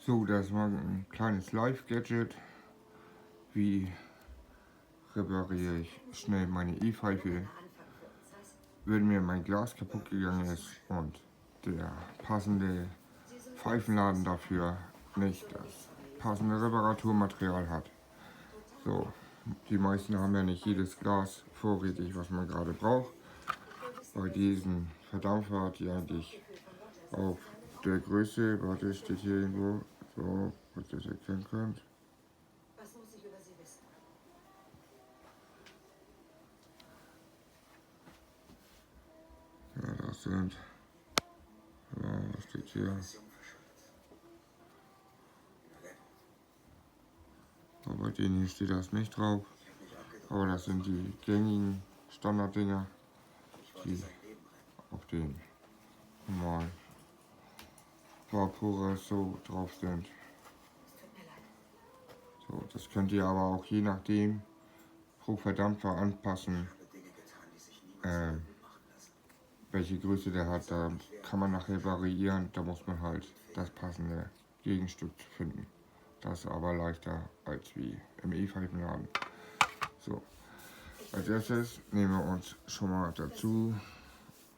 So, das war ein kleines Live-Gadget. Wie repariere ich schnell meine E-Pfeife, wenn mir mein Glas kaputt gegangen ist und der passende Pfeifenladen dafür nicht das passende Reparaturmaterial hat. So, die meisten haben ja nicht jedes Glas vorrätig, was man gerade braucht. Bei diesen Verdampfer, die eigentlich auf der Größe, warte, steht hier irgendwo, so, ob ihr das erkennen könnt. Ja, das sind, ja, was steht hier? Aber bei denen hier steht das nicht drauf. Aber das sind die gängigen Standarddinger, die auf den normalen Vaporers so drauf sind. So, das könnt ihr aber auch je nachdem pro Verdampfer anpassen, welche Größe der hat. Da kann man nachher variieren, da muss man halt das passende Gegenstück finden. Das ist aber leichter als wie im E-Pfeifenladen. So, als erstes nehmen wir uns schon mal dazu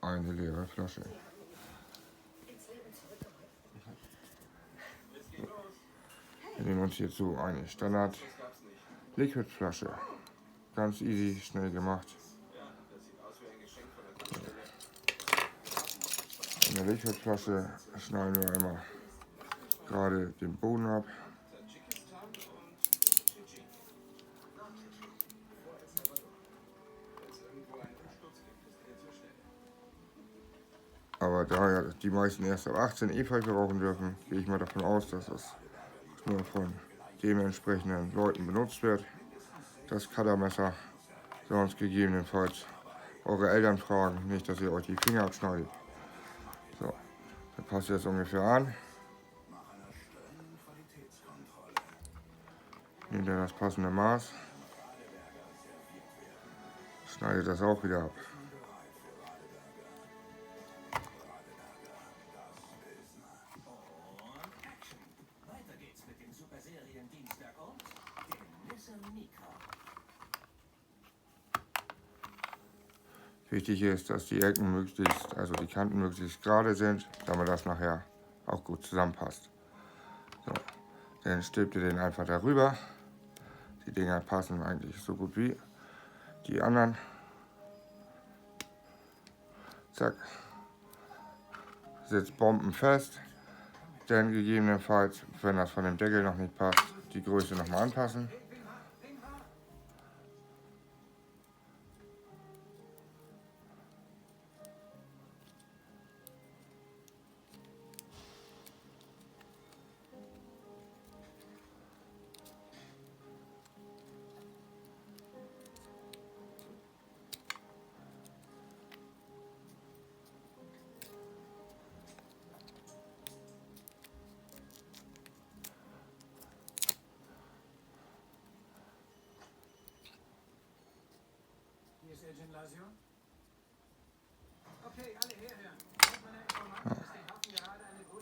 eine leere Flasche. Wir nehmen uns hierzu eine Standard Liquidflasche. Ganz easy, schnell gemacht. In der Liquidflasche schneiden wir immer gerade den Boden ab. Aber da ja die meisten erst ab 18 E-Pfeife rauchen dürfen, gehe ich mal davon aus, dass das nur von dementsprechenden Leuten benutzt wird. Das Cuttermesser, sonst gegebenenfalls eure Eltern fragen, nicht, dass ihr euch die Finger abschneidet. So, dann passt ihr das ungefähr an. Nehmt ihr das passende Maß, schneidet das auch wieder ab. Wichtig ist, dass die Ecken möglichst, also die Kanten möglichst gerade sind, damit das nachher auch gut zusammenpasst. So, dann stülpt ihr den einfach darüber. Die Dinger passen eigentlich so gut wie die anderen. Zack. Sitzt bombenfest. Dann gegebenenfalls, wenn das von dem Deckel noch nicht passt, die Größe nochmal anpassen.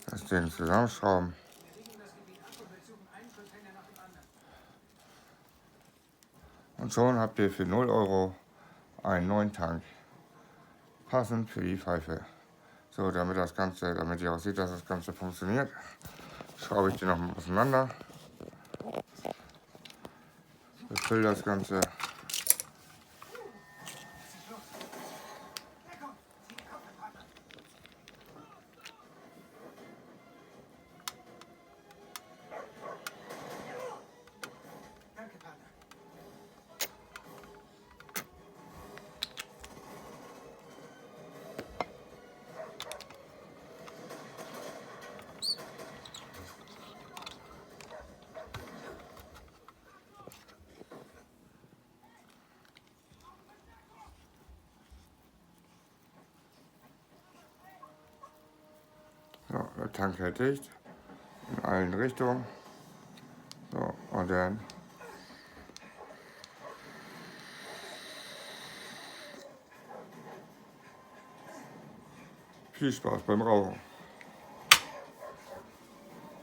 Das Ding zusammenschrauben. Und schon habt ihr für 0 € einen neuen Tank. Passend für die Pfeife. So, damit ihr auch seht, dass das Ganze funktioniert, schraube ich den noch mal auseinander. Befülle das Ganze. So, der Tank hält dicht, in allen Richtungen. So, und dann viel Spaß beim Rauchen.